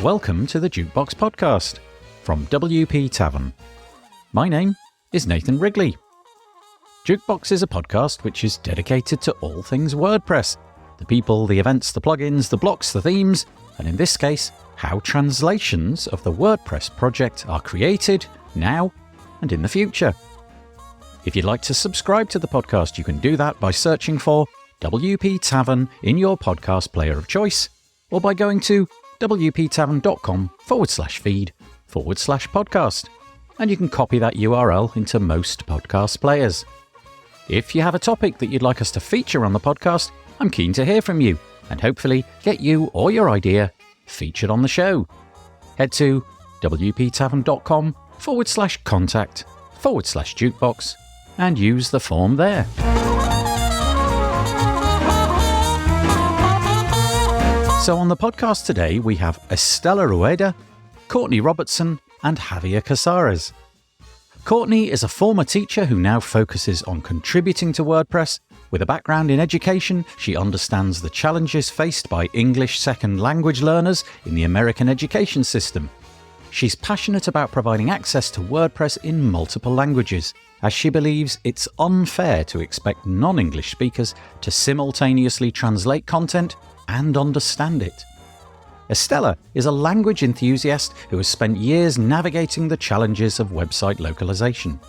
welcome to the Jukebox podcast from WP Tavern. My name is Nathan Wrigley. Jukebox is a podcast which is dedicated to all things WordPress, the people, the events, the plugins, the blocks, the themes, and in this case, how translations of the WordPress project are created now and in the future. If you'd like to subscribe to the podcast, you can do that by searching for WP Tavern in your podcast player of choice, or by going to wptavern.com/feed/podcast, and you can copy that URL into most podcast players. If you have a topic that you'd like us to feature on the podcast, I'm keen to hear from you and hopefully get you or your idea featured on the show. Head to wptavern.com/contact/jukebox and use the form there. So on the podcast today, we have Estela Rueda, Courtney Robertson, and Javier Casares. Courtney is a former teacher who now focuses on contributing to WordPress. With a background in education, she understands the challenges faced by English second language learners in the American education system. She's passionate about providing access to WordPress in multiple languages, as she believes it's unfair to expect non-English speakers to simultaneously translate content and understand it. Estela is a language enthusiast who has spent years navigating the challenges of website localization.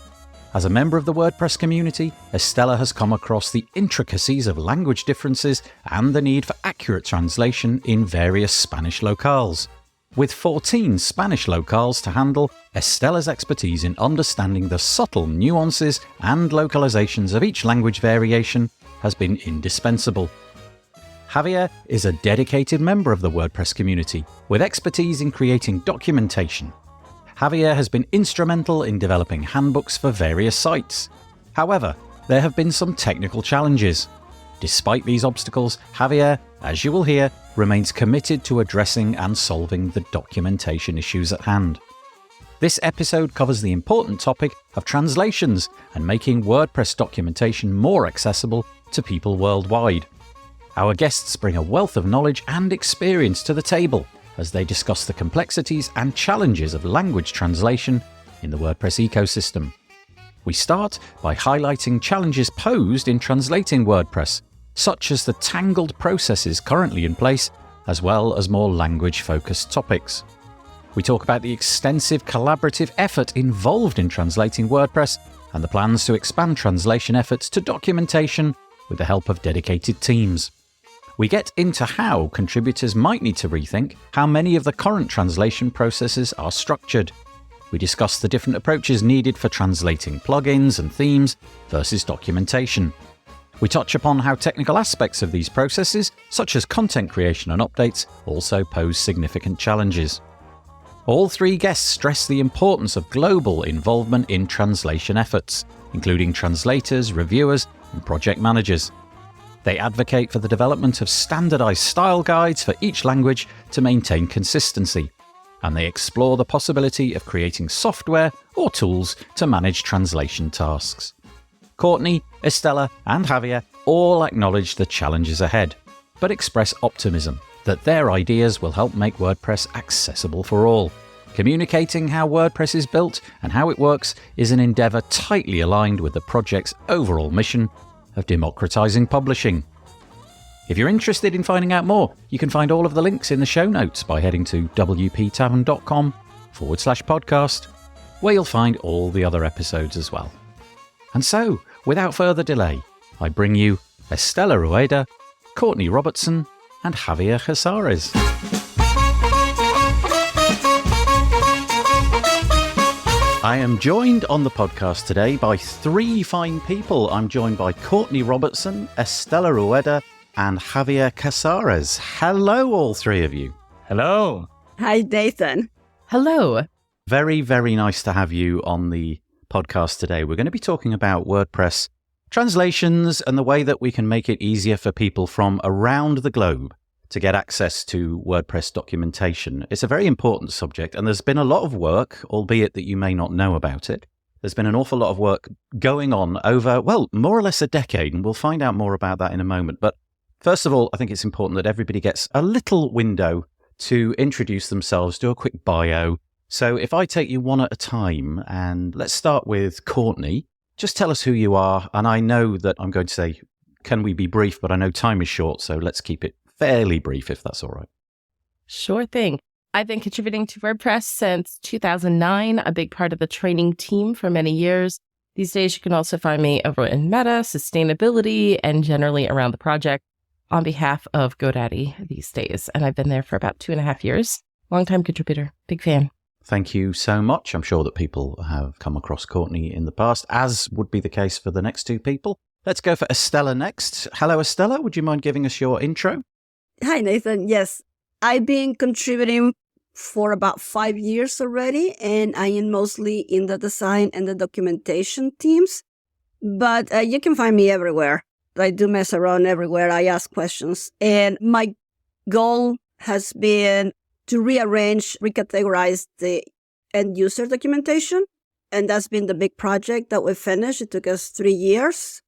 As a member of the WordPress community, Estela has come across the intricacies of language differences and the need for accurate translation in various Spanish locales. With 14 Spanish locales to handle, Estela's expertise in understanding the subtle nuances and localizations of each language variation has been indispensable. Javier is a dedicated member of the WordPress community with expertise in creating documentation. Javier has been instrumental in developing handbooks for various sites. However, there have been some technical challenges. Despite these obstacles, Javier, as you will hear, remains committed to addressing and solving the documentation issues at hand. This episode covers the important topic of translations and making WordPress documentation more accessible to people worldwide. Our guests bring a wealth of knowledge and experience to the table as they discuss the complexities and challenges of language translation in the WordPress ecosystem. We start by highlighting challenges posed in translating WordPress, such as the tangled processes currently in place, as well as more language-focused topics. We talk about the extensive collaborative effort involved in translating WordPress and the plans to expand translation efforts to documentation with the help of dedicated teams. We get into how contributors might need to rethink how many of the current translation processes are structured. We discuss the different approaches needed for translating plugins and themes versus documentation. We touch upon how technical aspects of these processes, such as content creation and updates, also pose significant challenges. All three guests stress the importance of global involvement in translation efforts, including translators, reviewers, and project managers. They advocate for the development of standardized style guides for each language to maintain consistency, and they explore the possibility of creating software or tools to manage translation tasks. Courtney, Estela, and Javier all acknowledge the challenges ahead, but express optimism that their ideas will help make WordPress accessible for all. Communicating how WordPress is built and how it works is an endeavor tightly aligned with the project's overall mission of democratizing publishing. If you're interested in finding out more, you can find all of the links in the show notes by heading to wptavern.com/podcast, where you'll find all the other episodes as well. And so, without further delay, I bring you Estela Rueda, Courtney Robertson, and Javier Casares. I am joined on the podcast today by three fine people. I'm joined by Courtney Robertson, Estela Rueda, and Javier Casares. Hello, all three of you. Hello. Hi, Nathan. Hello. Very, very nice to have you on the podcast today. We're going to be talking about WordPress translations and the way that we can make it easier for people from around the globe to get access to WordPress documentation. It's a very important subject, and there's been a lot of work, albeit that you may not know about it. There's been an awful lot of work going on over, well, more or less a decade, and we'll find out more about that in a moment. But first of all, I think it's important that everybody gets a little window to introduce themselves, do a quick bio. So if I take you one at a time, and let's start with Courtney. Just tell us who you are. And I know that I'm going to say, can we be brief? But I know time is short, so let's keep it fairly brief, if that's all right. Sure thing. I've been contributing to WordPress since 2009, a big part of the training team for many years. These days, you can also find me over in Meta, sustainability, and generally around the project on behalf of GoDaddy these days. And I've been there for about 2.5 years. Longtime contributor. Big fan. Thank you so much. I'm sure that people have come across Courtney in the past, as would be the case for the next two people. Let's go for Estela next. Hello, Estela. Would you mind giving us your intro? Hi, Nathan. Yes, I've been contributing for about 5 years already, and I am mostly in the design and the documentation teams. But you can find me everywhere. I do mess around everywhere. I ask questions. And my goal has been to rearrange, recategorize the end user documentation. And that's been the big project that we finished. It took us 3 years.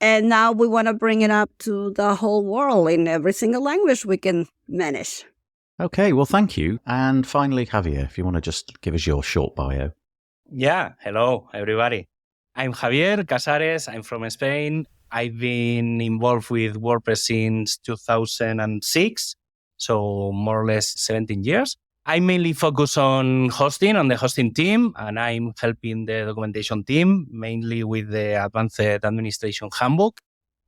And now we want to bring it up to the whole world in every single language we can manage. Okay, well, thank you. And finally, Javier, if you want to just give us your short bio. Yeah, hello, everybody. I'm Javier Casares. I'm from Spain. I've been involved with WordPress since 2006, so more or less 17 years. I mainly focus on hosting, on the hosting team, and I'm helping the documentation team, mainly with the Advanced Administration Handbook.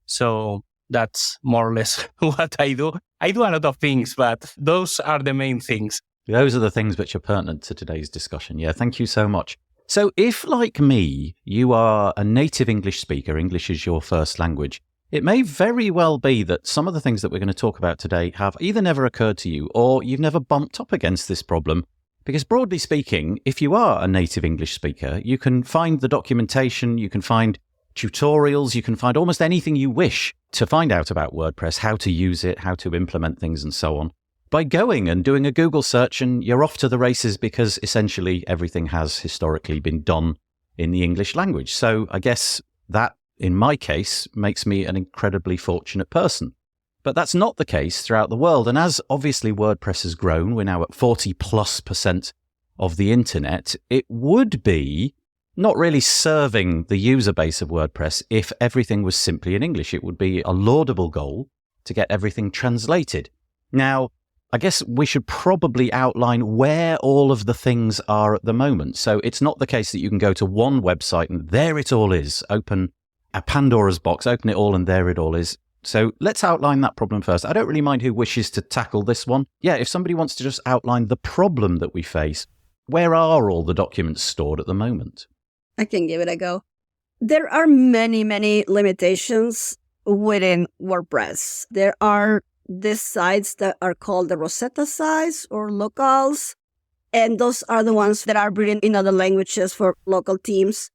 So that's more or less what I do. I do a lot of things, but those are the main things. Those are the things which are pertinent to today's discussion. Yeah, thank you so much. So if, like me, you are a native English speaker, English is your first language, it may very well be that some of the things that we're going to talk about today have either never occurred to you or you've never bumped up against this problem. Because broadly speaking, if you are a native English speaker, you can find the documentation, you can find tutorials, you can find almost anything you wish to find out about WordPress, how to use it, how to implement things and so on, by going and doing a Google search, and you're off to the races because essentially everything has historically been done in the English language. So I guess that, in my case, makes me an incredibly fortunate person. But that's not the case throughout the world. And as obviously WordPress has grown, we're now at 40+% of the internet, it would be not really serving the user base of WordPress if everything was simply in English. It would be a laudable goal to get everything translated. Now, I guess we should probably outline where all of the things are at the moment. So it's not the case that you can go to one website and there it all is. Open a Pandora's box, open it all and there it all is. So let's outline that problem first. I don't really mind who wishes to tackle this one. Yeah, if somebody wants to just outline the problem that we face, where are all the documents stored at the moment? I can give it a go. There are many, many limitations within WordPress. There are these sites that are called the Rosetta sites or locales, and those are the ones that are written in other languages for local teams.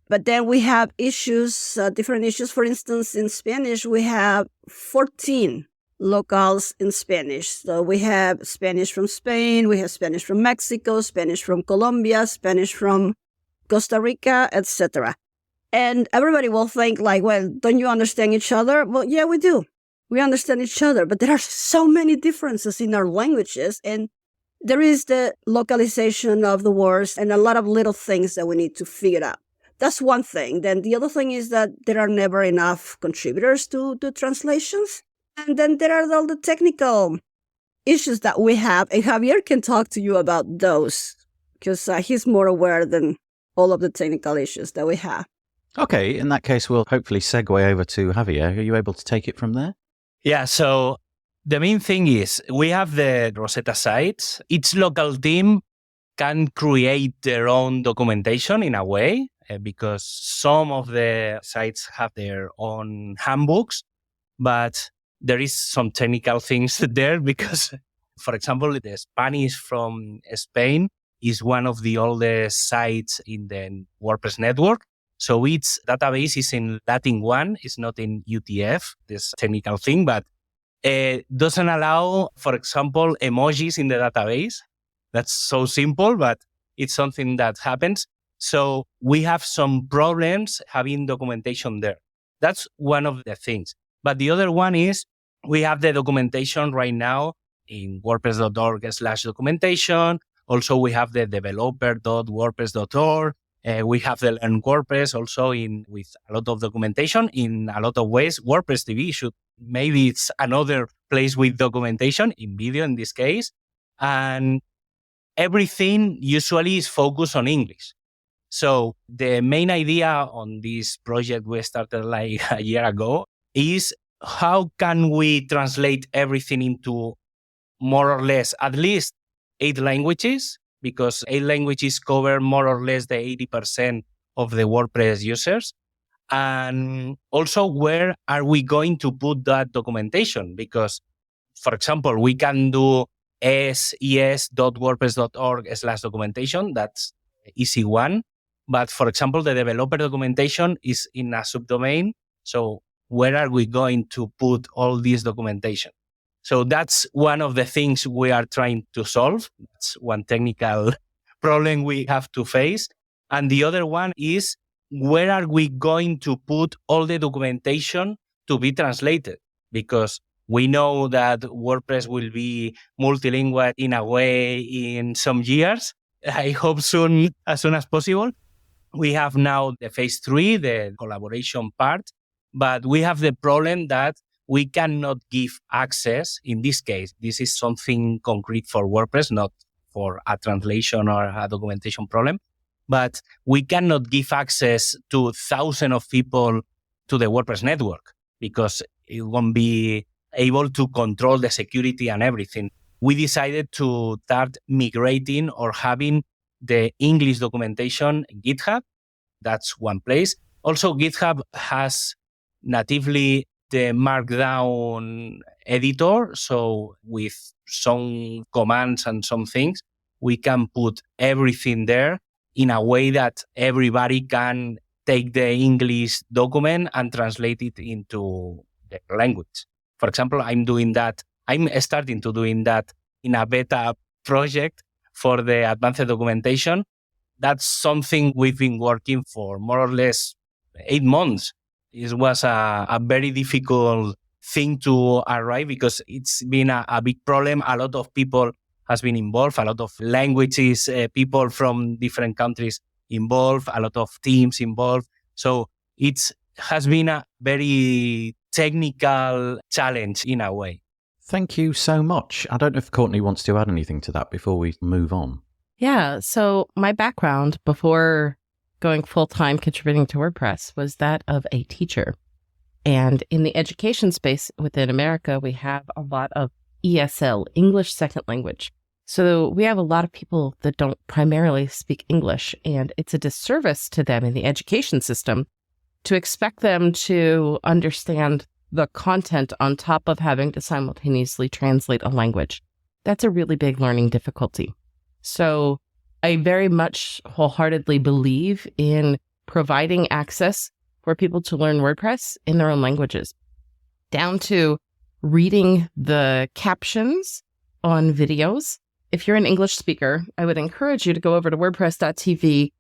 But then we have issues, different issues. For instance, in Spanish, we have 14 locales in Spanish. So we have Spanish from Spain, we have Spanish from Mexico, Spanish from Colombia, Spanish from Costa Rica, etc. And everybody will think like, well, don't you understand each other? Well, yeah, we do. We understand each other, but there are so many differences in our languages. And there is the localization of the words and a lot of little things that we need to figure out. That's one thing. Then the other thing is that there are never enough contributors to do translations. And then there are all the technical issues that we have. And Javier can talk to you about those because he's more aware than all of the technical issues that we have. Okay, in that case, we'll hopefully segue over to Javier. Are you able to take it from there? Yeah, so the main thing is we have the Rosetta sites. Each local team can create their own documentation in a way because some of the sites have their own handbooks, but there is some technical things there because, for example, the Spanish from Spain is one of the oldest sites in the WordPress network. So its database is in Latin 1, it's not in UTF, this technical thing, but it doesn't allow, for example, emojis in the database. That's so simple, but it's something that happens. So we have some problems having documentation there. That's one of the things. But the other one is we have the documentation right now in wordpress.org/documentation. Also, we have the developer.wordpress.org. We have the Learn WordPress also with a lot of documentation. In a lot of ways, WordPress TV maybe it's another place with documentation, in video in this case. And everything usually is focused on English. So the main idea on this project we started like a year ago is how can we translate everything into more or less at least 8 languages, because 8 languages cover more or less the 80% of the WordPress users. And also, where are we going to put that documentation? Because, for example, we can do ses.wordpress.org/documentation. That's the easy one. But for example, the developer documentation is in a subdomain. So where are we going to put all this documentation? So that's one of the things we are trying to solve. That's one technical problem we have to face. And the other one is, where are we going to put all the documentation to be translated? Because we know that WordPress will be multilingual in a way in some years. I hope soon, as soon as possible. We have now the phase 3, the collaboration part, but we have the problem that we cannot give access. In this case, this is something concrete for WordPress, not for a translation or a documentation problem, but we cannot give access to thousands of people to the WordPress network because it won't be able to control the security and everything. We decided to start migrating or having the English documentation in GitHub. That's one place. Also, GitHub has natively the Markdown editor. So with some commands and some things, we can put everything there in a way that everybody can take the English document and translate it into the language. For example, I'm starting to doing that in a beta project for the advanced documentation. That's something we've been working for more or less 8 months. It was a very difficult thing to arrive because it's been a big problem. A lot of people has been involved, a lot of languages, people from different countries involved, a lot of teams involved. So it has been a very technical challenge in a way. Thank you so much. I don't know if Courtney wants to add anything to that before we move on. Yeah. So my background before going full-time contributing to WordPress was that of a teacher. And in the education space within America, we have a lot of ESL, English Second Language. So we have a lot of people that don't primarily speak English, and it's a disservice to them in the education system to expect them to understand the content on top of having to simultaneously translate a language. That's a really big learning difficulty. So I very much wholeheartedly believe in providing access for people to learn WordPress in their own languages, down to reading the captions on videos. If you're an English speaker, I would encourage you to go over to WordPress.tv,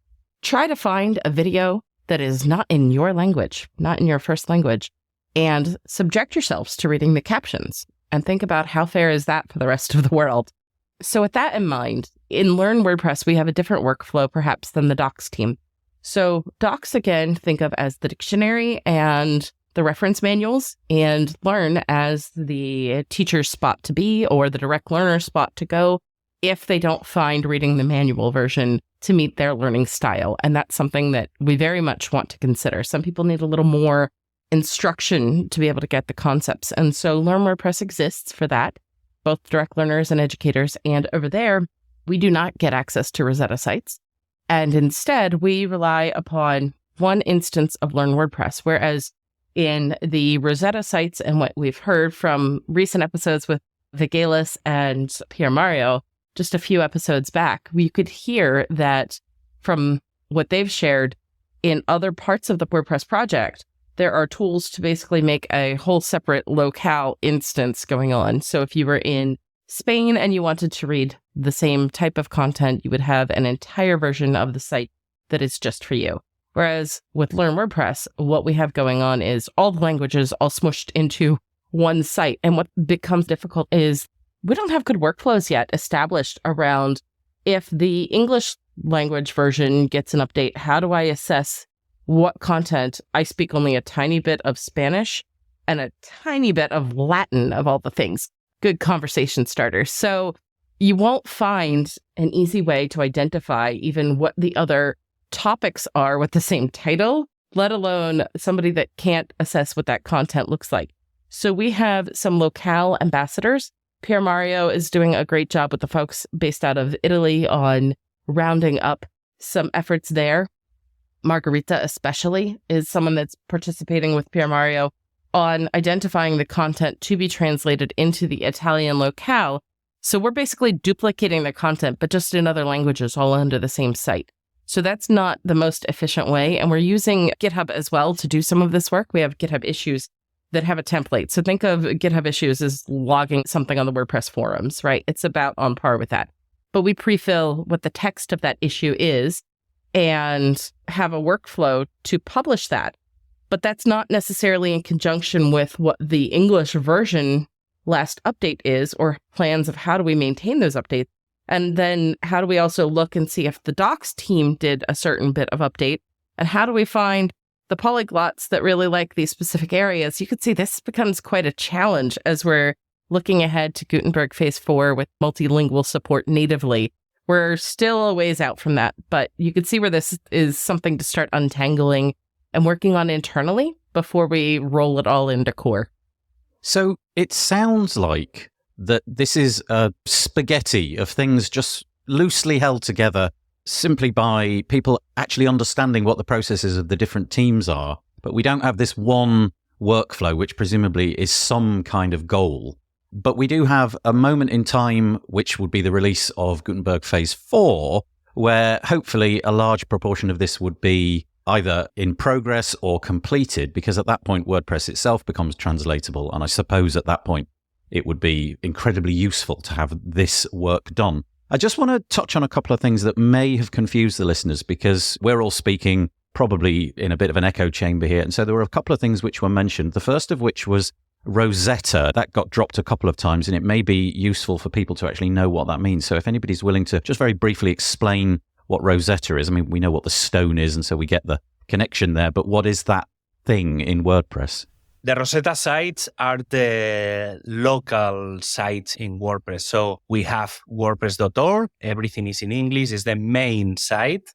try to find a video that is not in your language, not in your first language, and subject yourselves to reading the captions and think about how fair is that for the rest of the world. So with that in mind, in Learn WordPress, we have a different workflow perhaps than the Docs team. So Docs, again, think of as the dictionary and the reference manuals, and Learn as the teacher's spot to be or the direct learner spot to go if they don't find reading the manual version to meet their learning style. And that's something that we very much want to consider. Some people need a little more instruction to be able to get the concepts. And so Learn WordPress exists for that, both direct learners and educators. And over there, we do not get access to Rosetta sites. And instead, we rely upon one instance of Learn WordPress, whereas in the Rosetta sites and what we've heard from recent episodes with Vigalis and Pierre Mario, just a few episodes back, we could hear that from what they've shared in other parts of the WordPress project, there are tools to basically make a whole separate locale instance going on. So if you were in Spain and you wanted to read the same type of content, you would have an entire version of the site that is just for you. Whereas with Learn WordPress, what we have going on is all the languages all smushed into one site. And what becomes difficult is we don't have good workflows yet established around if the English language version gets an update, how do I assess what content? I speak only a tiny bit of Spanish and a tiny bit of Latin of all the things. Good conversation starters. So you won't find an easy way to identify even what the other topics are with the same title, let alone somebody that can't assess what that content looks like. So we have some locale ambassadors. Pier Mario is doing a great job with the folks based out of Italy on rounding up some efforts there. Margarita especially is someone that's participating with Pier Mario on identifying the content to be translated into the Italian locale. So we're basically duplicating the content, but just in other languages all under the same site. So that's not the most efficient way. And we're using GitHub as well to do some of this work. We have GitHub issues that have a template. So think of GitHub issues as logging something on the WordPress forums, right? It's about on par with that. But we pre-fill what the text of that issue is and have a workflow to publish that. But that's not necessarily in conjunction with what the English version last update is or plans of how do we maintain those updates. And then how do we also look and see if the docs team did a certain bit of update? And how do we find the polyglots that really like these specific areas? You could see this becomes quite a challenge as we're looking ahead to Gutenberg Phase 4 with multilingual support natively. We're still a ways out from that, but you could see where this is something to start untangling and working on internally before we roll it all into core. So it sounds like that this is a spaghetti of things just loosely held together simply by people actually understanding what the processes of the different teams are. But we don't have this one workflow, which presumably is some kind of goal. But we do have a moment in time, which would be the release of Gutenberg Phase 4, where hopefully a large proportion of this would be either in progress or completed, because at that point, WordPress itself becomes translatable. And I suppose at that point, it would be incredibly useful to have this work done. I just want to touch on a couple of things that may have confused the listeners, because we're all speaking probably in a bit of an echo chamber here. And so there were a couple of things which were mentioned. The first of which was Rosetta. That got dropped a couple of times, and it may be useful for people to actually know what that means. So if anybody's willing to just very briefly explain what Rosetta is. I mean, we know what the stone is, and so we get the connection there. But what is that thing in WordPress? The Rosetta sites are the local sites in WordPress. So we have WordPress.org. Everything is in English. It's the main site.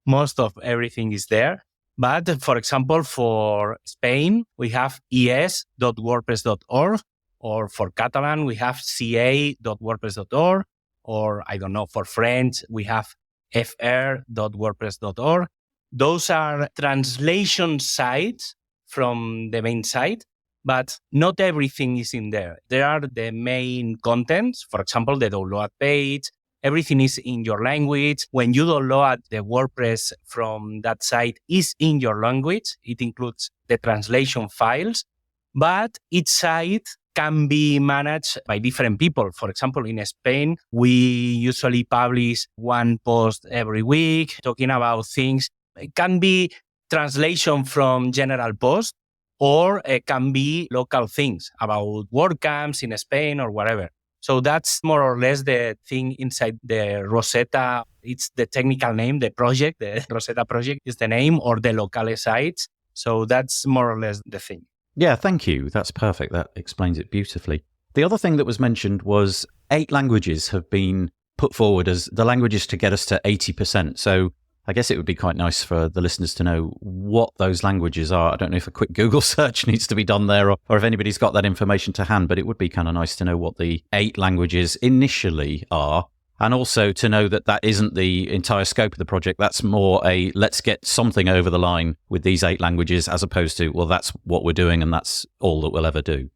Most of everything is there. But for example, for Spain, we have es.wordpress.org. Or for Catalan, we have ca.wordpress.org. Or I don't know, for French, we have fr.wordpress.org. Those are translation sites from the main site, but not everything is in there. There are the main contents, for example, the download page. Everything is in your language. When you download the WordPress from that site, is in your language. It includes the translation files, but each site can be managed by different people. For example, in Spain, we usually publish one post every week talking about things. It can be translation from general post, or it can be local things about WordCamps in Spain or whatever. So that's more or less the thing inside the Rosetta. It's the technical name, the project, the Rosetta project is the name, or the locale sites. So that's more or less the thing. Yeah, thank you. That's perfect. That explains it beautifully. The other thing that was mentioned was 8 languages have been put forward as the languages to get us to 80%. So I guess it would be quite nice for the listeners to know what those languages are. I don't know if a quick Google search needs to be done there, or if anybody's got that information to hand, but it would be kind of nice to know what the 8 languages initially are. And also to know that that isn't the entire scope of the project. That's more a let's get something over the line with these 8 languages, as opposed to, well, that's what we're doing and that's all that we'll ever do.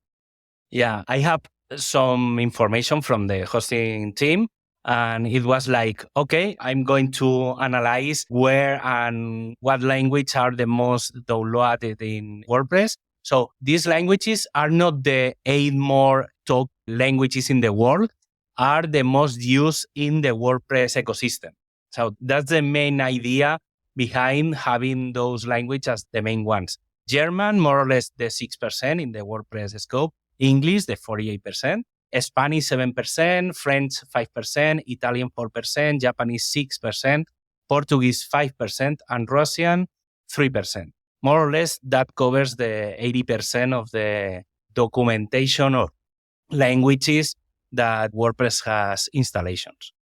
Yeah, I have some information from the hosting team. And it was like, okay, I'm going to analyze where and what language are the most downloaded in WordPress. So these languages are not the 8 more talked languages in the world, are the most used in the WordPress ecosystem. So that's the main idea behind having those languages as the main ones. German, more or less the 6% in the WordPress scope. English, the 48%. Spanish 7%, French 5%, Italian 4%, Japanese 6%, Portuguese 5%, and Russian 3%. More or less, that covers the 80% of the documentation or languages that WordPress has installations.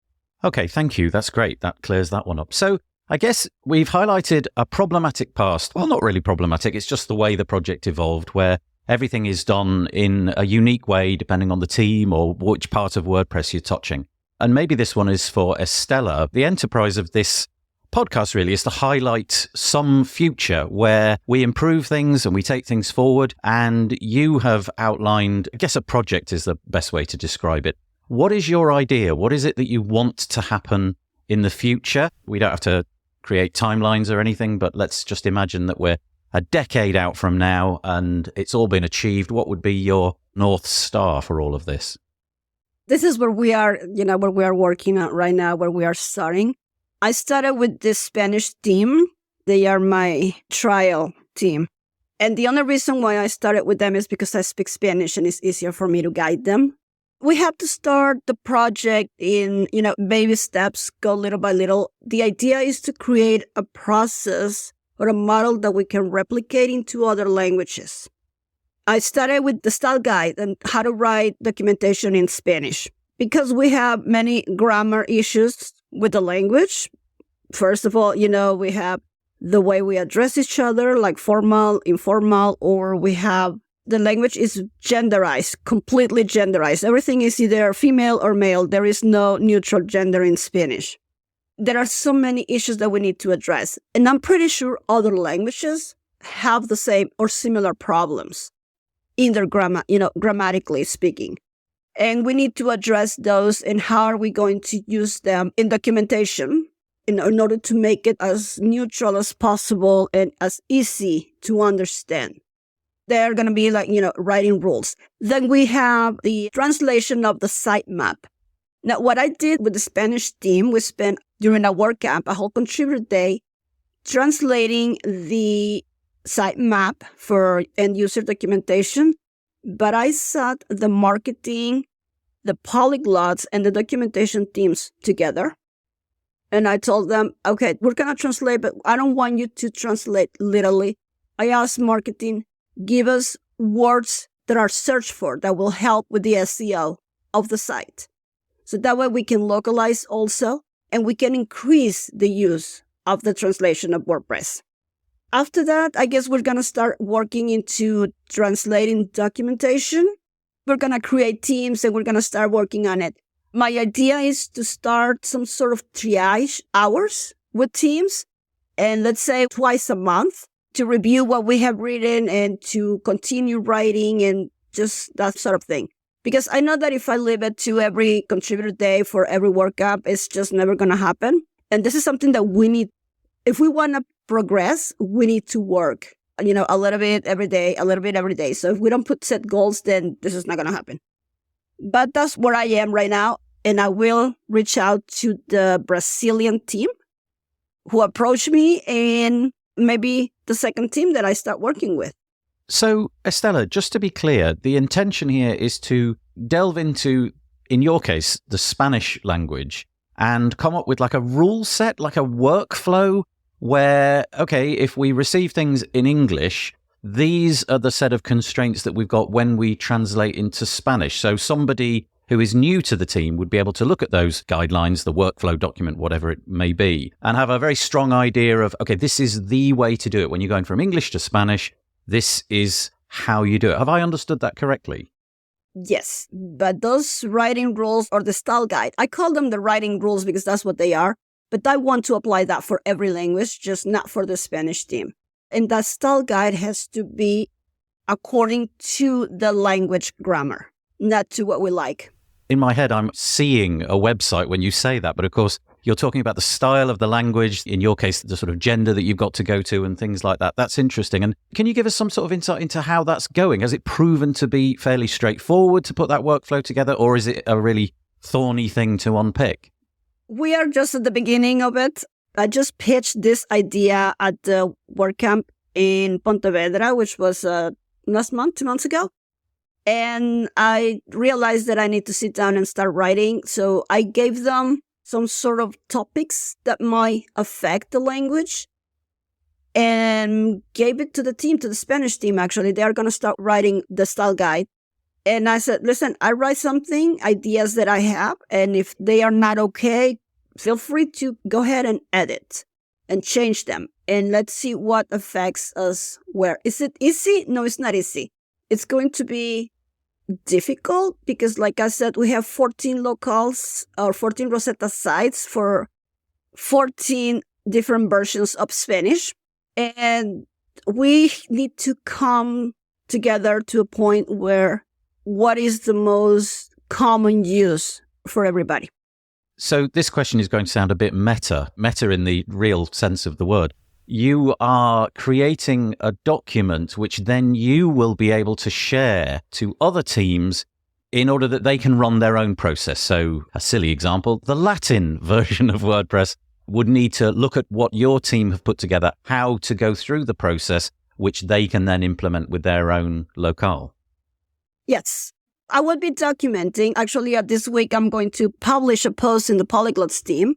Okay, thank you. That's great. That clears that one up. So I guess we've highlighted a problematic past. Well, not really problematic. It's just the way the project evolved, where everything is done in a unique way depending on the team or which part of WordPress you're touching. And maybe this one is for Estela. The enterprise of this podcast really is to highlight some future where we improve things and we take things forward. And you have outlined, I guess a project is the best way to describe it. What is your idea? What is it that you want to happen in the future? We don't have to create timelines or anything, but let's just imagine that we're a decade out from now and it's all been achieved. What would be your North Star for all of this? This is where we are, where we are working on right now, where we are starting. I started with this Spanish team. They are my trial team. And the only reason why I started with them is because I speak Spanish and it's easier for me to guide them. We have to start the project in, baby steps, go little by little. The idea is to create a process or a model that we can replicate into other languages. I started with the style guide and how to write documentation in Spanish because we have many grammar issues with the language. First of all, we have the way we address each other, like formal, informal, or we have the language is genderized, completely genderized. Everything is either female or male. There is no neutral gender in Spanish. There are so many issues that we need to address. And I'm pretty sure other languages have the same or similar problems in their grammar, grammatically speaking. And we need to address those and how are we going to use them in documentation in order to make it as neutral as possible and as easy to understand. They're going to be like, writing rules. Then we have the translation of the sitemap. Now, what I did with the Spanish team, we spent during a WordCamp, a whole contributor day, translating the sitemap for end user documentation. But I sat the marketing, the polyglots, and the documentation teams together. And I told them, okay, we're going to translate, but I don't want you to translate literally. I asked marketing, give us words that are searched for that will help with the SEO of the site. So that way we can localize also, and we can increase the use of the translation of WordPress. After that, I guess we're going to start working into translating documentation. We're going to create teams and we're going to start working on it. My idea is to start some sort of triage hours with teams, and let's say twice a month to review what we have written and to continue writing and just that sort of thing. Because I know that if I leave it to every contributor day for every WordCamp, it's just never going to happen. And this is something that we need. If we want to progress, we need to work, a little bit every day, a little bit every day. So if we don't set goals, then this is not going to happen. But that's where I am right now. And I will reach out to the Brazilian team who approached me and maybe the second team that I start working with. So, Estela, just to be clear, the intention here is to delve into, in your case, the Spanish language and come up with like a rule set, like a workflow where, okay, if we receive things in English, these are the set of constraints that we've got when we translate into Spanish. So somebody who is new to the team would be able to look at those guidelines, the workflow document, whatever it may be, and have a very strong idea of, okay, this is the way to do it. When you're going from English to Spanish, this is how you do it. Have I understood that correctly? Yes, but those writing rules or the style guide, I call them the writing rules because that's what they are. But I want to apply that for every language, just not for the Spanish team. And that style guide has to be according to the language grammar, not to what we like. In my head, I'm seeing a website when you say that, but of course, you're talking about the style of the language, in your case, the sort of gender that you've got to go to and things like that. That's interesting. And can you give us some sort of insight into how that's going? Has it proven to be fairly straightforward to put that workflow together, or is it a really thorny thing to unpick? We are just at the beginning of it. I just pitched this idea at the WordCamp in Pontevedra, which was last month, 2 months ago. And I realized that I need to sit down and start writing. So I gave them some sort of topics that might affect the language and gave it to the team, to the Spanish team, actually. They are going to start writing the style guide. And I said, listen, I write something, ideas that I have, and if they are not okay, feel free to go ahead and edit and change them. And let's see what affects us where. Is it easy? No, it's not easy. It's going to be difficult because, like I said, we have 14 locales or 14 Rosetta sites for 14 different versions of Spanish. And we need to come together to a point where what is the most common use for everybody? So this question is going to sound a bit meta in the real sense of the word. You are creating a document which then you will be able to share to other teams in order that they can run their own process. So a silly example, the Latin version of WordPress would need to look at what your team have put together, how to go through the process, which they can then implement with their own locale. Yes. I will be documenting. Actually, this week, I'm going to publish a post in the Polyglots team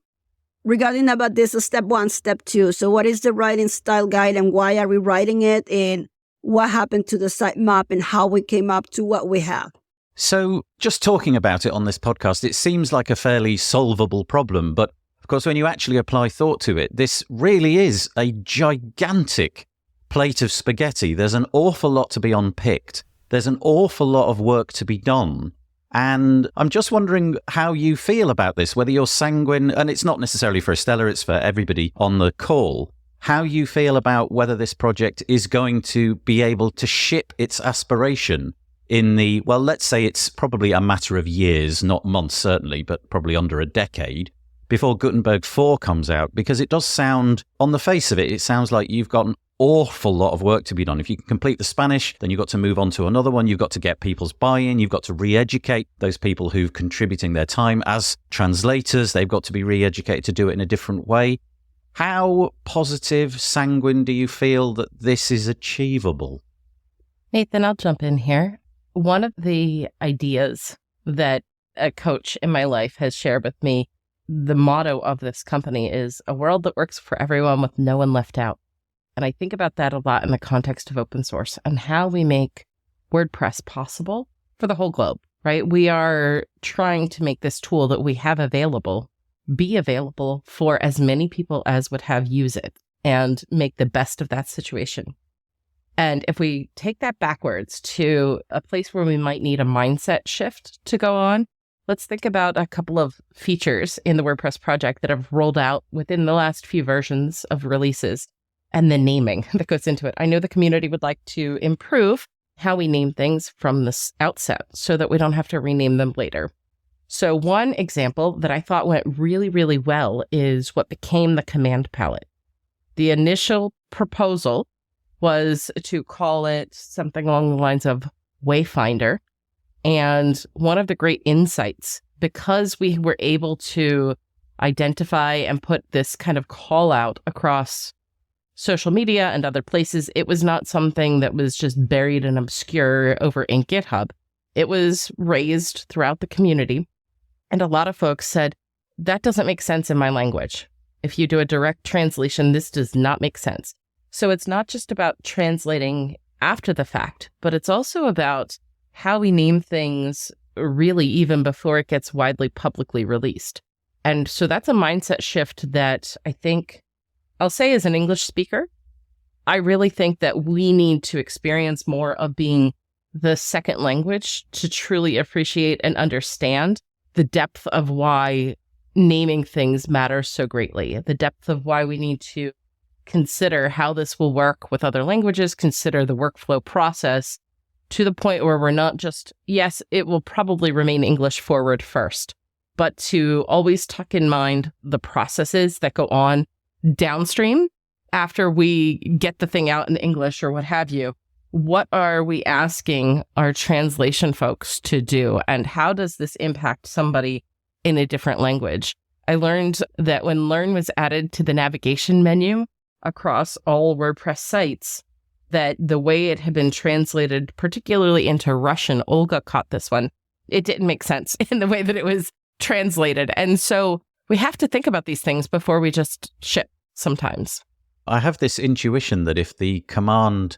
regarding about this step 1, step 2. So what is the writing style guide and why are we writing it and what happened to the sitemap and how we came up to what we have. So just talking about it on this podcast, it seems like a fairly solvable problem. But of course, when you actually apply thought to it, this really is a gigantic plate of spaghetti. There's an awful lot to be unpicked. There's an awful lot of work to be done. And I'm just wondering how you feel about this, whether you're sanguine, and it's not necessarily for Estela, it's for everybody on the call, how you feel about whether this project is going to be able to ship its aspiration in the, well, let's say it's probably a matter of years, not months certainly, but probably under a decade, before Gutenberg 4 comes out, because it does sound, on the face of it, it sounds like you've got an awful lot of work to be done. If you can complete the Spanish, then you've got to move on to another one. You've got to get people's buy-in. You've got to re-educate those people who've contributing their time as translators. They've got to be re-educated to do it in a different way. How positive, sanguine do you feel that this is achievable? Nathan, I'll jump in here. One of the ideas that a coach in my life has shared with me, the motto of this company is a world that works for everyone with no one left out. And I think about that a lot in the context of open source and how we make WordPress possible for the whole globe, right? We are trying to make this tool that we have available be available for as many people as would have use it and make the best of that situation. And if we take that backwards to a place where we might need a mindset shift to go on, let's think about a couple of features in the WordPress project that have rolled out within the last few versions of releases. And the naming that goes into it. I know the community would like to improve how we name things from the outset so that we don't have to rename them later. So one example that I thought went really, really well is what became the command palette. The initial proposal was to call it something along the lines of Wayfinder. And one of the great insights, because we were able to identify and put this kind of call out across social media and other places, it was not something that was just buried and obscure over in GitHub. It was raised throughout the community. And a lot of folks said, that doesn't make sense in my language. If you do a direct translation, this does not make sense. So it's not just about translating after the fact, but it's also about how we name things really even before it gets widely publicly released. And so that's a mindset shift that I think I'll say as an English speaker, I really think that we need to experience more of being the second language to truly appreciate and understand the depth of why naming things matters so greatly, the depth of why we need to consider how this will work with other languages, consider the workflow process to the point where we're not just, yes, it will probably remain English forward first, but to always tuck in mind the processes that go on downstream after we get the thing out in English or what have you. What are we asking our translation folks to do? And how does this impact somebody in a different language? I learned that when Learn was added to the navigation menu across all WordPress sites, that the way it had been translated, particularly into Russian, Olga caught this one, it didn't make sense in the way that it was translated. And so we have to think about these things before we just ship sometimes. I have this intuition that if the command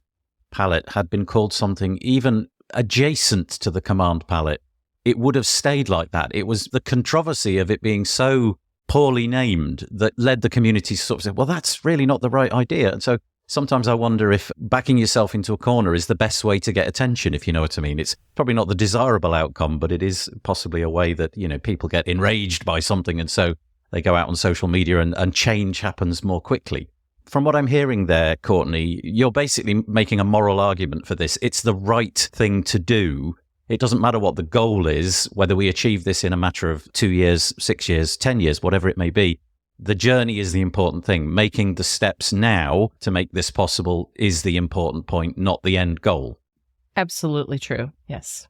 palette had been called something even adjacent to the command palette, it would have stayed like that. It was the controversy of it being so poorly named that led the community to sort of say, well, that's really not the right idea. And so sometimes I wonder if backing yourself into a corner is the best way to get attention, if you know what I mean. It's probably not the desirable outcome, but it is possibly a way that, people get enraged by something. And so they go out on social media and change happens more quickly. From what I'm hearing there, Courtney, you're basically making a moral argument for this. It's the right thing to do. It doesn't matter what the goal is, whether we achieve this in a matter of 2 years, 6 years, 10 years, whatever it may be. The journey is the important thing. Making the steps now to make this possible is the important point, not the end goal. Absolutely true. Yes.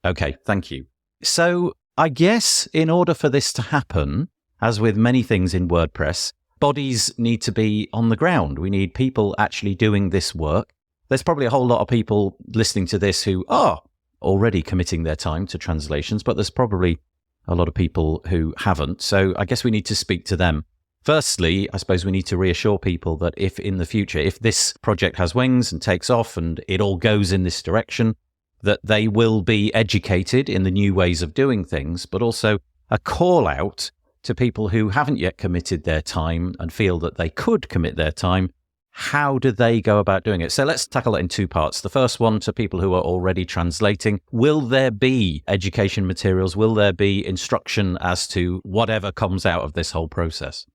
Okay, thank you. So I guess in order for this to happen, as with many things in WordPress, bodies need to be on the ground. We need people actually doing this work. There's probably a whole lot of people listening to this who are already committing their time to translations, but there's probably a lot of people who haven't. So I guess we need to speak to them. Firstly, I suppose we need to reassure people that if in the future, if this project has wings and takes off and it all goes in this direction, that they will be educated in the new ways of doing things, but also a call out to people who haven't yet committed their time and feel that they could commit their time. How do they go about doing it? So let's tackle it in two parts. The first one to people who are already translating. Will there be education materials? Will there be instruction as to whatever comes out of this whole process?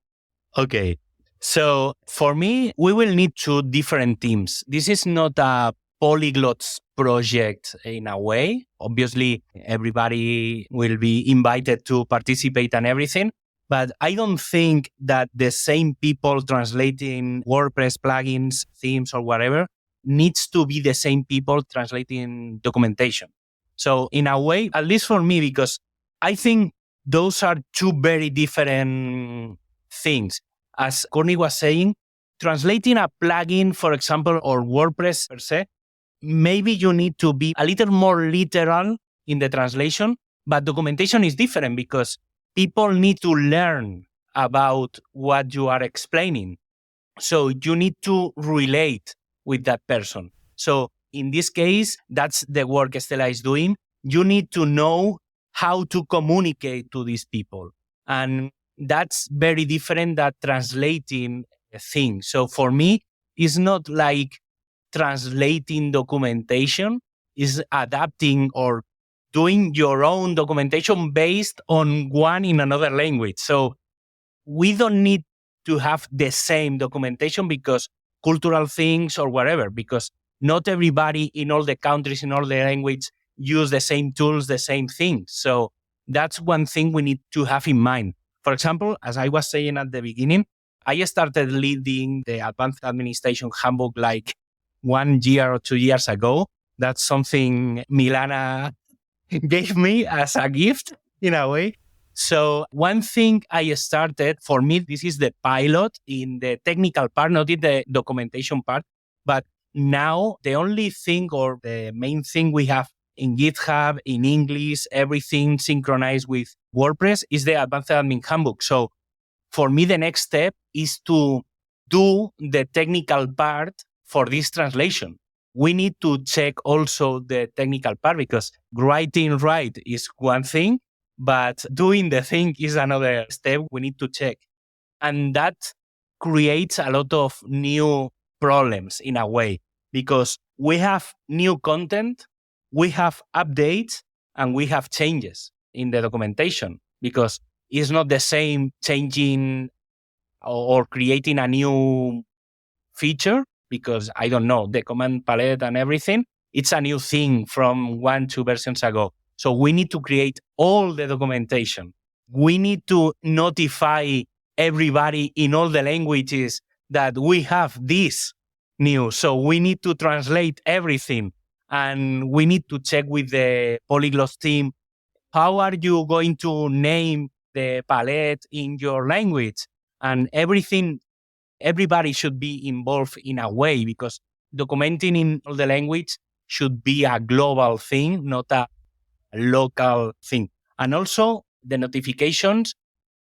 Okay. So for me, we will need two different teams. This is not a polyglots project in a way. Obviously, everybody will be invited to participate and everything. But I don't think that the same people translating WordPress plugins, themes, or whatever needs to be the same people translating documentation. So in a way, at least for me, because I think those are two very different things. As Courtney was saying, translating a plugin, for example, or WordPress per se, maybe you need to be a little more literal in the translation, but documentation is different because people need to learn about what you are explaining. So you need to relate with that person. So in this case, that's the work Estela is doing. You need to know how to communicate to these people. And that's very different than translating a thing. So for me, it's not like translating documentation, it's adapting or doing your own documentation based on one in another language. So we don't need to have the same documentation because cultural things or whatever, because not everybody in all the countries, in all the languages, use the same tools, the same things. So that's one thing we need to have in mind. For example, as I was saying at the beginning, I started leading the Advanced Administration Handbook like 1 year or 2 years ago. That's something Milana gave me as a gift in a way. So one thing I started, for me, this is the pilot in the technical part, not in the documentation part. But now the only thing or the main thing we have in GitHub, in English, everything synchronized with WordPress is the Advanced Admin Handbook. So for me, the next step is to do the technical part for this translation. We need to check also the technical part because writing right is one thing, but doing the thing is another step we need to check. And that creates a lot of new problems in a way because we have new content, we have updates, and we have changes in the documentation because it's not the same changing or creating a new feature because, I don't know, the command palette and everything, it's a new thing from 1-2 versions ago. So we need to create all the documentation. We need to notify everybody in all the languages that we have this new. So we need to translate everything. And we need to check with the Polyglots team, how are you going to name the palette in your language? And everything, everybody should be involved in a way because documenting in all the language should be a global thing, not a local thing. And also the notifications,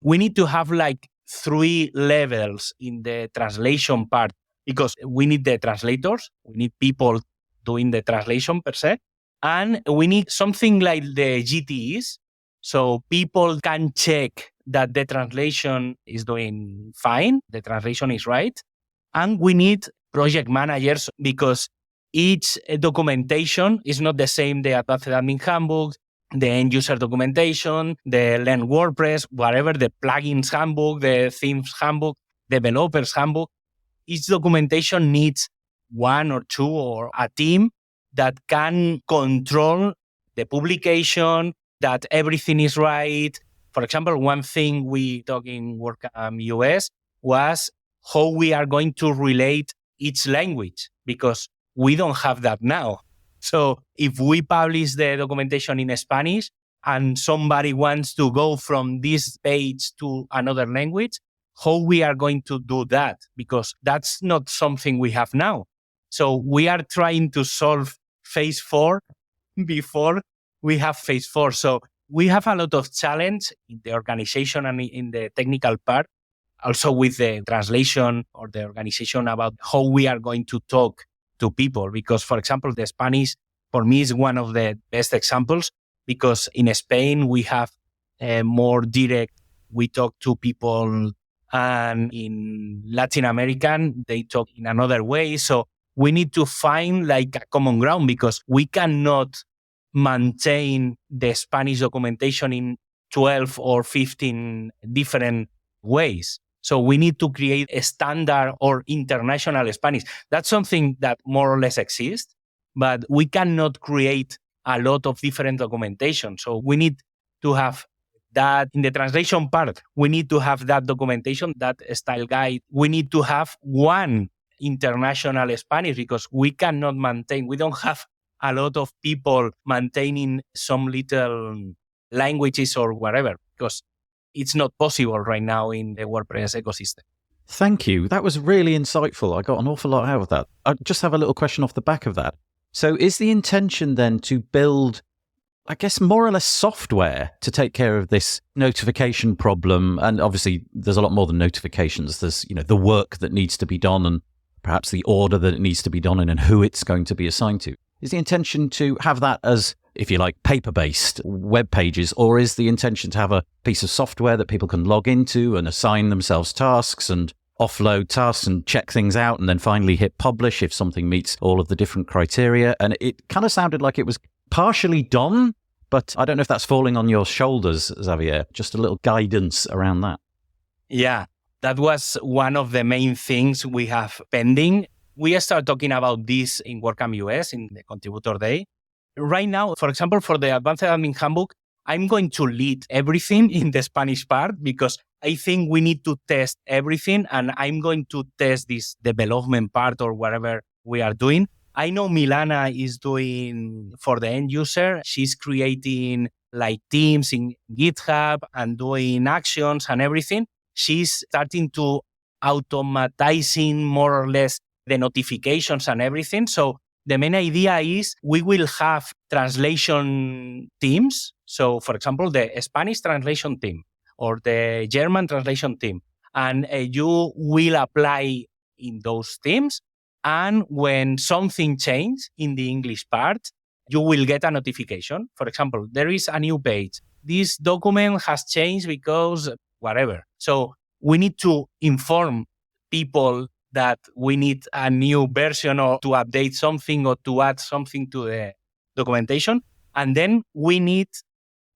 we need to have like 3 levels in the translation part, because we need the translators, we need people doing the translation per se, and we need something like the GTEs, so people can check that the translation is doing fine, the translation is right. And we need project managers, because each documentation is not the same, the Advanced Admin Handbook, the end user documentation, the Learn WordPress, whatever, the plugins handbook, the themes handbook, developers handbook. Each documentation needs 1 or 2 or a team that can control the publication, that everything is right. For example, one thing we talked in WordCamp US was how we are going to relate each language, because we don't have that now. So if we publish the documentation in Spanish and somebody wants to go from this page to another language, how we are going to do that? Because that's not something we have now. So we are trying to solve phase 4 before we have phase 4. So we have a lot of challenge in the organization and in the technical part, also with the translation or the organization about how we are going to talk to people. Because, for example, the Spanish, for me, is one of the best examples, because in Spain, we have more direct, we talk to people, and in Latin American, they talk in another way. So we need to find like a common ground, because we cannot maintain the Spanish documentation in 12 or 15 different ways. So we need to create a standard or international Spanish. That's something that more or less exists, but we cannot create a lot of different documentation. So we need to have that in the translation part. We need to have that documentation, that style guide. We need to have one international Spanish, because we cannot maintain, we don't have a lot of people maintaining some little languages or whatever, because it's not possible right now in the WordPress ecosystem. Thank you. That was really insightful. I got an awful lot out of that. I just have a little question off the back of that. So is the intention then to build, I guess, more or less software to take care of this notification problem? And obviously there's a lot more than notifications. There's, the work that needs to be done, and perhaps the order that it needs to be done in, and who it's going to be assigned to. Is the intention to have that as, if you like, paper-based web pages, or is the intention to have a piece of software that people can log into and assign themselves tasks and offload tasks and check things out, and then finally hit publish if something meets all of the different criteria? And it kind of sounded like it was partially done, but I don't know if that's falling on your shoulders, Javier. Just a little guidance around that. Yeah, that was one of the main things we have pending. We started talking about this in WordCamp US in the Contributor Day. Right now, for example, for the Advanced Admin Handbook, I'm going to lead everything in the Spanish part, because I think we need to test everything, and I'm going to test this development part or whatever we are doing. I know Milana is doing for the end user. She's creating like teams in GitHub and doing actions and everything. She's starting to automatizing more or less the notifications and everything. So the main idea is we will have translation teams. So, for example, the Spanish translation team or the German translation team, and you will apply in those teams. And when something changes in the English part, you will get a notification. For example, there is a new page. This document has changed because whatever. So we need to inform people that we need a new version, or to update something, or to add something to the documentation. And then we need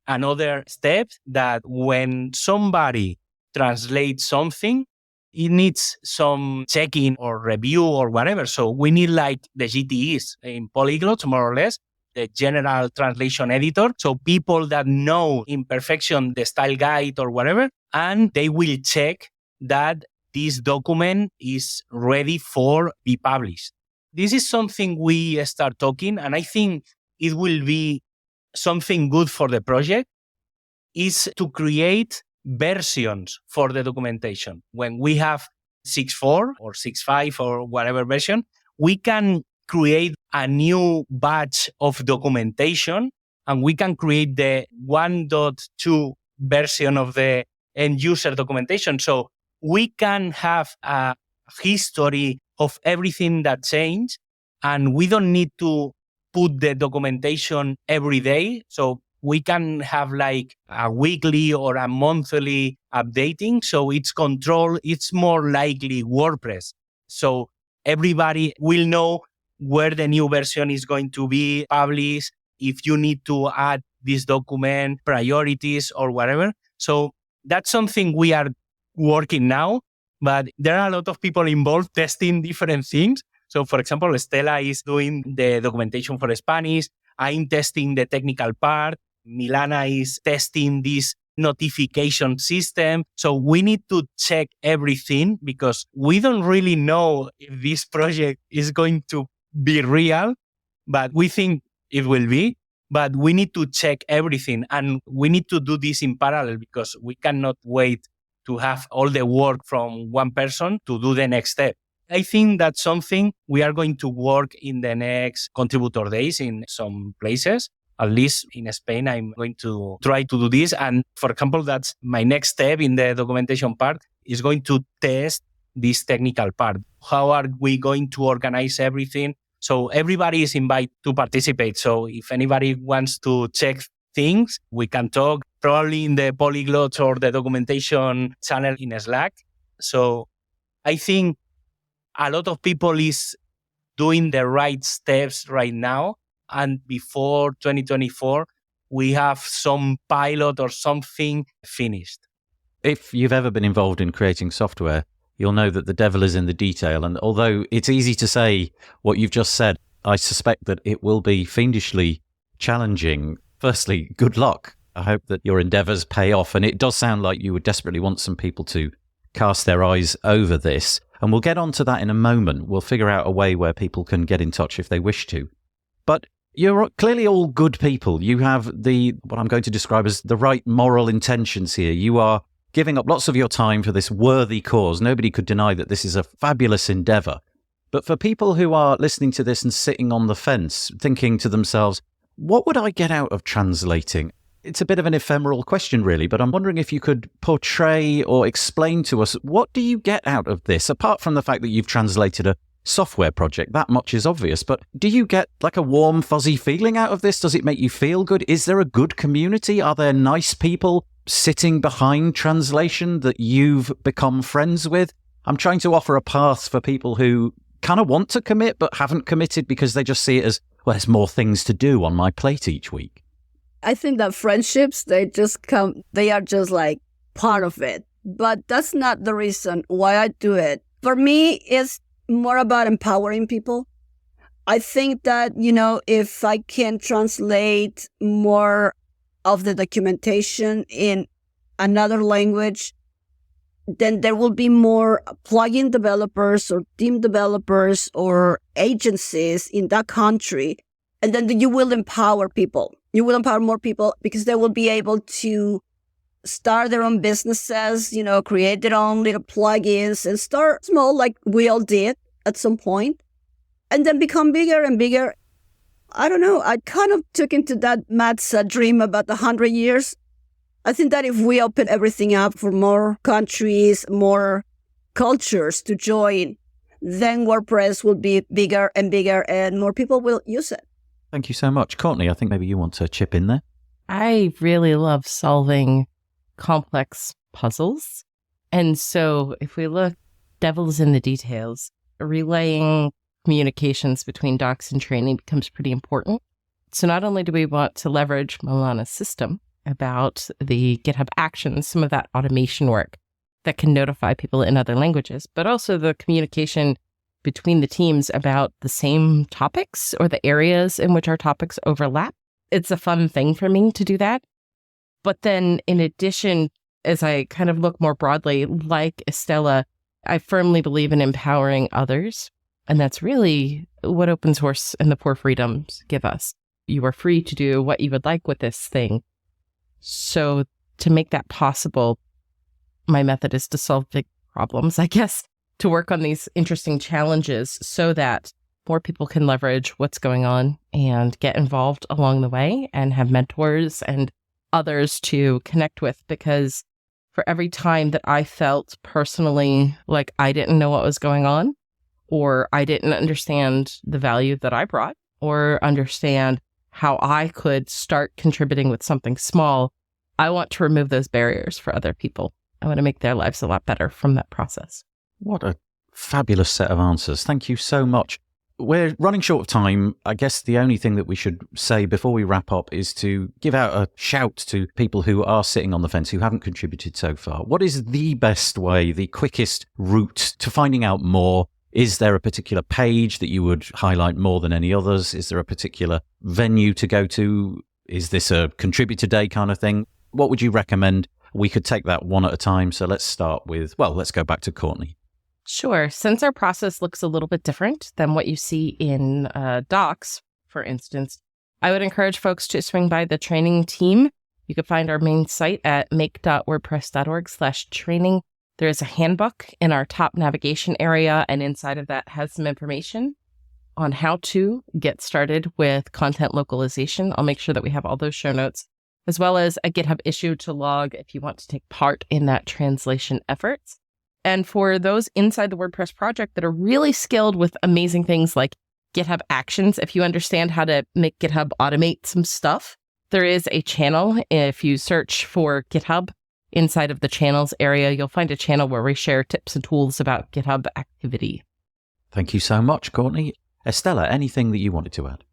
another step, that when somebody translates something, it needs some checking or review or whatever. So we need like the GTEs in polyglots, more or less, the general translation editor. So people that know in perfection the style guide or whatever, and they will check that this document is ready for be published. This is something we start talking, and I think it will be something good for the project, is to create versions for the documentation. When we have 6.4 or 6.5 or whatever version, we can create a new batch of documentation and we can create the 1.2 version of the end user documentation. So we can have a history of everything that changed, and we don't need to put the documentation every day. So we can have like a weekly or a monthly updating. So it's controlled. It's more likely WordPress. So everybody will know where the new version is going to be published, if you need to add this document, priorities or whatever. So that's something we are working now, but there are a lot of people involved testing different things. So for example, Estela is doing the documentation for Spanish. I'm testing the technical part. Milana is testing this notification system. So we need to check everything because we don't really know if this project is going to be real, but we think it will be. But we need to check everything, and we need to do this in parallel because we cannot wait to have all the work from one person to do the next step. I think that's something we are going to work in the next contributor days in some places. At least in Spain, I'm going to try to do this. And for example, that's my next step in the documentation part is going to test this technical part. How are we going to organize everything? So everybody is invited to participate. So if anybody wants to check things, we can talk probably in the Polyglots or the documentation channel in Slack. So I think a lot of people is doing the right steps right now. And before 2024, we have some pilot or something finished. If you've ever been involved in creating software, you'll know that the devil is in the detail. And although it's easy to say what you've just said, I suspect that it will be fiendishly challenging. Firstly, good luck. I hope that your endeavors pay off. And it does sound like you would desperately want some people to cast their eyes over this. And we'll get onto that in a moment. We'll figure out a way where people can get in touch if they wish to. But you're clearly all good people. You have what I'm going to describe as the right moral intentions here. You are giving up lots of your time for this worthy cause. Nobody could deny that this is a fabulous endeavor. But for people who are listening to this and sitting on the fence, thinking to themselves, what would I get out of translating? It's a bit of an ephemeral question, really, but I'm wondering if you could portray or explain to us, what do you get out of this? Apart from the fact that you've translated a software project, that much is obvious, but do you get like a warm, fuzzy feeling out of this? Does it make you feel good? Is there a good community? Are there nice people sitting behind translation that you've become friends with? I'm trying to offer a path for people who kind of want to commit but haven't committed because they just see it as, well, there's more things to do on my plate each week. I think that friendships, they are just like part of it. But that's not the reason why I do it. For me, it's more about empowering people. I think that, if I can translate more of the documentation in another language, then there will be more plugin developers or team developers or agencies in that country. And then you will empower people. You will empower more people because they will be able to start their own businesses, create their own little plugins and start small like we all did at some point, and then become bigger and bigger. I don't know. I kind of took into that Matt's dream about 100 years. I think that if we open everything up for more countries, more cultures to join, then WordPress will be bigger and bigger and more people will use it. Thank you so much. Courtney, I think maybe you want to chip in there. I really love solving complex puzzles. And so if we look, devil's in the details, relaying communications between docs and training becomes pretty important. So not only do we want to leverage Milana's system about the GitHub Actions, some of that automation work that can notify people in other languages, but also the communication between the teams about the same topics or the areas in which our topics overlap. It's a fun thing for me to do that. But then in addition, as I kind of look more broadly, like Estela, I firmly believe in empowering others. And that's really what open source and the Four Freedoms give us. You are free to do what you would like with this thing. So to make that possible, my method is to solve big problems, I guess, to work on these interesting challenges so that more people can leverage what's going on and get involved along the way and have mentors and others to connect with. Because for every time that I felt personally like I didn't know what was going on, or I didn't understand the value that I brought, or understand how I could start contributing with something small, I want to remove those barriers for other people. I want to make their lives a lot better from that process. What a fabulous set of answers. Thank you so much. We're running short of time. I guess the only thing that we should say before we wrap up is to give out a shout to people who are sitting on the fence, who haven't contributed so far. What is the best way, the quickest route to finding out more? Is there a particular page that you would highlight more than any others? Is there a particular venue to go to? Is this a contributor day kind of thing? What would you recommend? We could take that one at a time. So let's start with, let's go back to Courtney. Sure. Since our process looks a little bit different than what you see in Docs, for instance, I would encourage folks to swing by the training team. You can find our main site at make.wordpress.org/training. There is a handbook in our top navigation area, and inside of that has some information on how to get started with content localization. I'll make sure that we have all those show notes, as well as a GitHub issue to log if you want to take part in that translation efforts. And for those inside the WordPress project that are really skilled with amazing things like GitHub Actions, if you understand how to make GitHub automate some stuff, there is a channel. If you search for GitHub inside of the channels area, you'll find a channel where we share tips and tools about GitHub activity. Thank you so much, Courtney. Estela, anything that you wanted to add?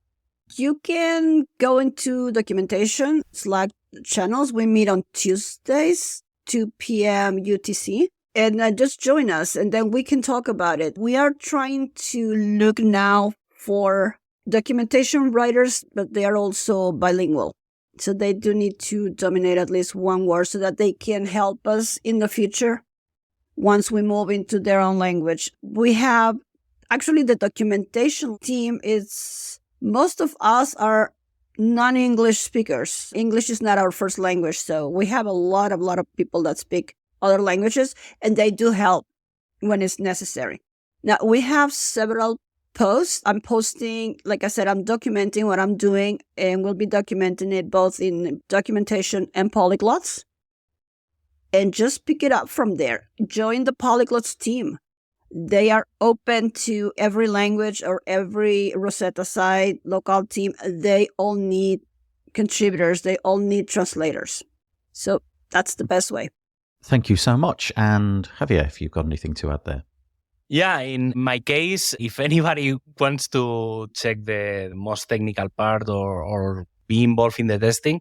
You can go into documentation Slack channels. We meet on Tuesdays, 2 p.m. UTC. And just join us, and then we can talk about it. We are trying to look now for documentation writers, but they are also bilingual. So they do need to dominate at least one word so that they can help us in the future once we move into their own language. We have, actually the documentation team is, most of us are non-English speakers. English is not our first language, so we have a lot of people that speak other languages, and they do help when it's necessary. Now, we have several posts. I'm posting, like I said, I'm documenting what I'm doing, and we'll be documenting it both in documentation and polyglots. And just pick it up from there. Join the polyglots team. They are open to every language or every Rosetta site, local team. They all need contributors. They all need translators. So that's the best way. Thank you so much. And Javier, if you've got anything to add there. Yeah, in my case, if anybody wants to check the most technical part or be involved in the testing,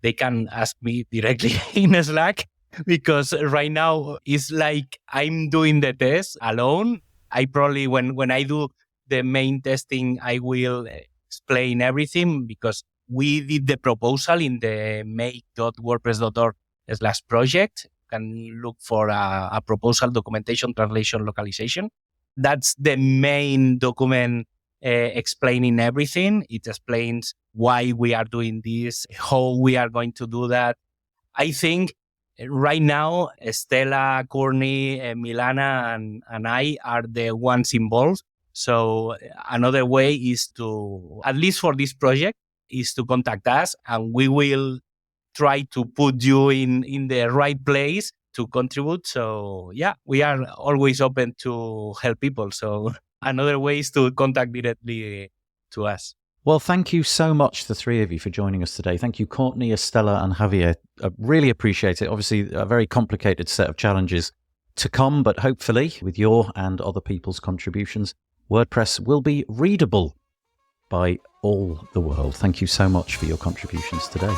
they can ask me directly in Slack, because right now it's like I'm doing the test alone. I probably, when I do the main testing, I will explain everything, because we did the proposal in the make.wordpress.org/project. Can look for a proposal, documentation, translation, localization. That's the main document explaining everything. It explains why we are doing this, how we are going to do that. I think right now, Estela, Courtney, Milana, and I are the ones involved. So another way is to, at least for this project, is to contact us, and we will try to put you in the right place to contribute. So yeah, we are always open to help people. So another way is to contact directly to us. Well, thank you so much, the three of you, for joining us today. Thank you, Courtney, Estela, and Javier. I really appreciate it. Obviously, a very complicated set of challenges to come, but hopefully, with your and other people's contributions, WordPress will be readable by all the world. Thank you so much for your contributions today.